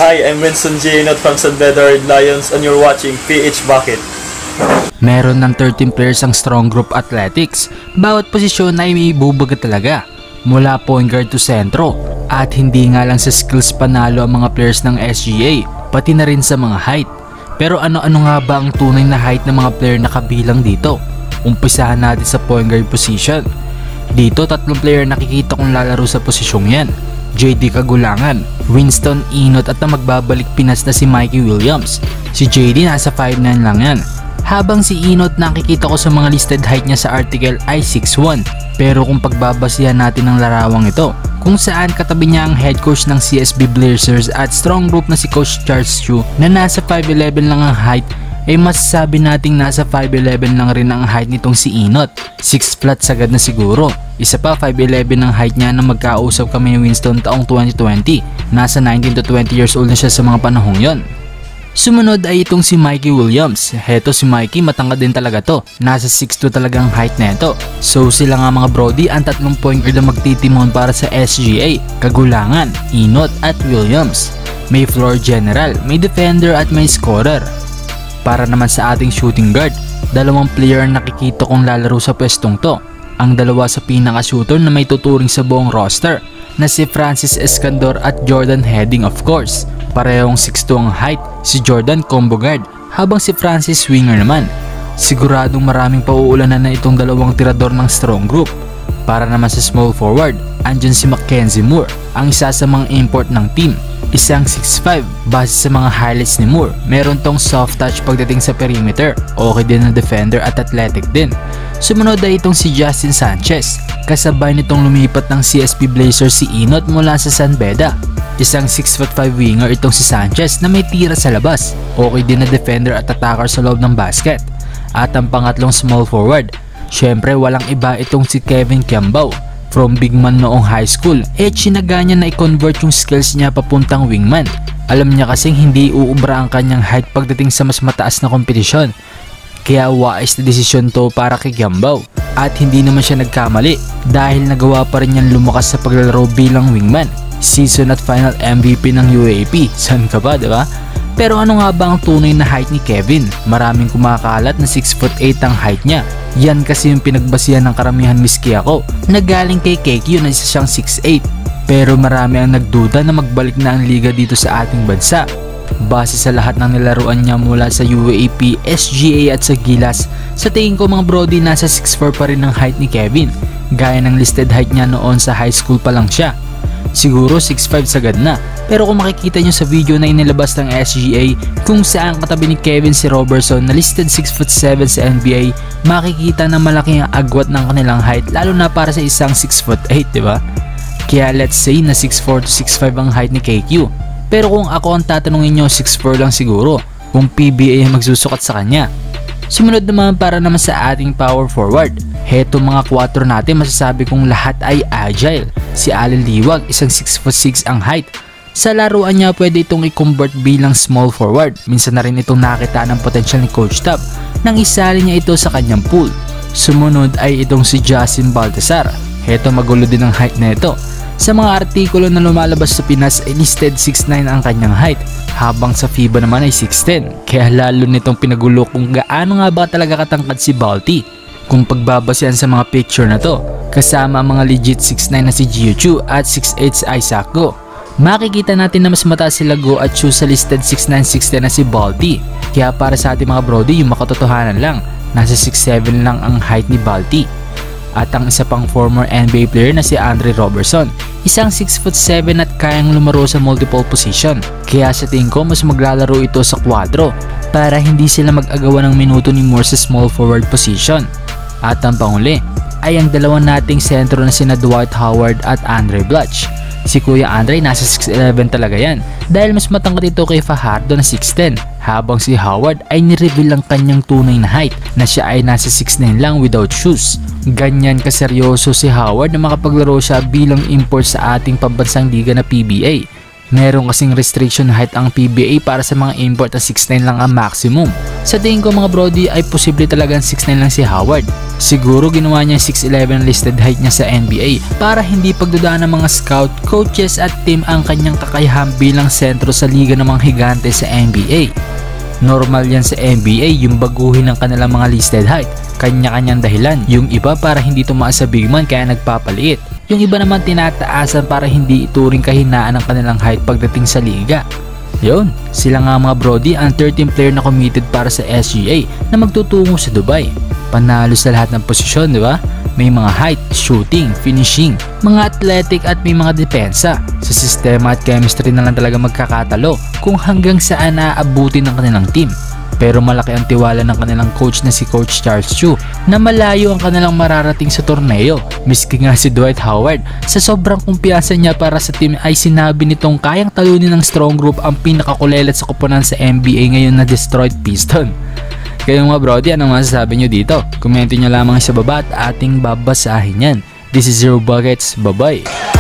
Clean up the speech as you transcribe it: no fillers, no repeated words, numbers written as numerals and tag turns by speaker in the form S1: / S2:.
S1: Hi, I'm Winston Ginot from San Beda Red Lions and you're watching PH Bucket.
S2: Meron ng 13 players ang strong group athletics. Bawat posisyon ay may ibubaga talaga. Mula point guard to sentro. At hindi nga lang sa skills panalo ang mga players ng SGA, pati na rin sa mga height. Pero ano-ano nga ba ang tunay na height ng mga player na kabilang dito? Umpisahan natin sa point guard position. Dito 3 player nakikita kong lalaro sa posisyong yan. JD Kagulangan, Winston Inot at ang magbabalik Pinas na si Mikey Williams. Si JD nasa 5'9 lang yan. Habang si Inot nakikita ko sa mga listed height niya sa article ay 6'1. Pero kung pagbabasihan natin ang larawang ito, kung saan katabi niya ang head coach ng CSB Blazers at strong group na si Coach Charles Chu na nasa 5'11 lang ang height, ay masasabi nating nasa 5'11 lang rin ang height nitong si Inot. 6 flat sagad na siguro. Isa pa 5'11 ang height niya na magkausap kami ni Winston taong 2020. Nasa 19 to 20 years old na siya sa mga panahong yon. Sumunod ay itong si Mikey Williams. Heto si Mikey, matangkad din talaga to. Nasa 6'2 talaga ang height neto. So sila nga mga brody ang 3 point guard na magtitimon para sa SGA. Kagulangan, Inot at Williams. May floor general, may defender at may scorer. Para naman sa ating shooting guard, 2 player ang nakikita kong lalaro sa pwestong to. Ang dalawa sa pinaka-shooter na may tuturing sa buong roster na si Francis Escandor at Jordan Heading of course. Parehong 6'2 ang height, si Jordan combo guard habang si Francis winger naman. Siguradong maraming pauulanan na itong 2 tirador ng strong group. Para naman sa small forward, andyan si Mackenzie Moore, ang isa sa mga import ng team. Isang 6'5", base sa mga highlights ni Moore, meron tong soft touch pagdating sa perimeter, okay din na defender at athletic din. Sumunod ay itong si Justin Sanchez, kasabay nitong lumipat ng CSB Blazers si Inot mula sa San Beda. Isang 6'5" winger itong si Sanchez na may tira sa labas, okay din na defender at attacker sa loob ng basket. At ang pangatlong small forward, syempre walang iba itong si Kevin Kiambao. From big man noong high school, chinaga niya na i-convert yung skills niya papuntang wingman. Alam niya kasing hindi uubra ang kanyang height pagdating sa mas mataas na kompetisyon. Kaya wise na desisyon to para kay Kiambao. At hindi naman siya nagkamali dahil nagawa pa rin niyang lumakas sa paglalaro bilang wingman. Season at final MVP ng UAP, san ka ba, diba? Pero ano nga ba ang tunay na height ni Kevin? Maraming kumakalat na 6'8" ang height niya. Yan kasi yung pinagbasihan ng karamihan miski ako na galing kay KQ na isa siyang 6'8". Pero marami ang nagduda na magbalik na ang liga dito sa ating bansa. Base sa lahat ng nilaruan niya mula sa UAP, SGA at sa Gilas, sa tingin ko mga brody nasa 6'4 pa rin ang height ni Kevin. Gaya ng listed height niya noon sa high school pa lang siya. Siguro 6'5 sagad na. Pero kung makikita nyo sa video na inilabas ng SGA kung saan katabi ni Kevin si Robertson na listed 6'7" sa NBA, makikita na malaki ang agwat ng kanilang height lalo na para sa isang 6'8", diba? Kaya let's say na 6'4 to 6'5 ang height ni KQ. Pero kung ako ang tatanungin nyo, 6'4 lang siguro kung PBA ang magsusukat sa kanya. Sumunod naman para naman sa ating power forward. Heto mga 4 natin, masasabi kong lahat ay agile. Si Allen Liwag, isang 6'6" ang height. Sa laruan niya pwede itong i-convert bilang small forward. Minsan na rin itong nakita ng potensyal ni Coach Tab nang isali niya ito sa kanyang pool. Sumunod ay itong si Justin Baltasar. Heto magulo din ang height nito. Sa mga artikulo na lumalabas sa Pinas ay listed 6'9" ang kanyang height, habang sa FIBA naman ay 6'10". Kaya lalo nitong pinagulo kung gaano nga ba talaga katangkad si Balti. Kung pagbabasihan sa mga picture na to, kasama ang mga legit 6'9" na si Gio Chu at 6'8" si Isaac Go, makikita natin na mas mataas sila Go at Chu sa listed 6'9", 6'10" na si Balti. Kaya para sa ating mga brody, yung makatotohanan lang, nasa 6'7" lang ang height ni Balti. At ang isa pang former NBA player na si Andre Robertson, isang 6'7" at kayang lumaro sa multiple position. Kaya sa tingin ko mas maglalaro ito sa 4 para hindi sila mag-agawa ng minuto ni Moore sa small forward position. At ang panghuli ay ang dalawa nating sentro na sina Dwight Howard at Andre Blatch. Si Kuya Andre nasa 6'11 talaga yan dahil mas matangkad ito kay Fajardo na 6'10", habang si Howard ay nireveal ang kanyang tunay na height na siya ay nasa 6'9 lang without shoes. Ganyan kaseryoso si Howard na makapaglaro siya bilang import sa ating pambansang liga na PBA. Meron kasing restriction height ang PBA para sa mga import at 6'9 lang ang maximum. Sa tingin ko mga brody ay posible talagang 6'9 lang si Howard. Siguro ginawa niya 6'11 listed height niya sa NBA para hindi pagdudaan ng mga scout, coaches at team ang kanyang kakayahan bilang sentro sa liga ng mga higante sa NBA. Normal yan sa NBA yung baguhin ng kanilang mga listed height. Kanya-kanyang dahilan. Yung iba para hindi tumaas sa big man kaya nagpapaliit. Yung iba naman tinataasan para hindi ituring kahinaan ng kanilang height pagdating sa liga. Yun, sila nga mga brody ang 13 player na committed para sa SGA na magtutungo sa Dubai. Panalo sa lahat ng posisyon, di ba? May mga height, shooting, finishing, mga athletic at may mga depensa. Sa sistema at chemistry na lang talaga magkakatalo kung hanggang saan naaabutin ng kanilang team. Pero malaki ang tiwala ng kanilang coach na si Coach Charles Chu na malayo ang kanilang mararating sa torneo. Miski nga si Dwight Howard sa sobrang kumpiyansa niya para sa team ay sinabi nitong kayang talunin ng strong group ang pinakakulelat sa koponan sa NBA ngayon na destroyed Piston. Kayong mga brody, anong masasabi nyo dito? Komento nyo lamang sa baba at ating babasahin yan. This is Zero Buckets, bye bye!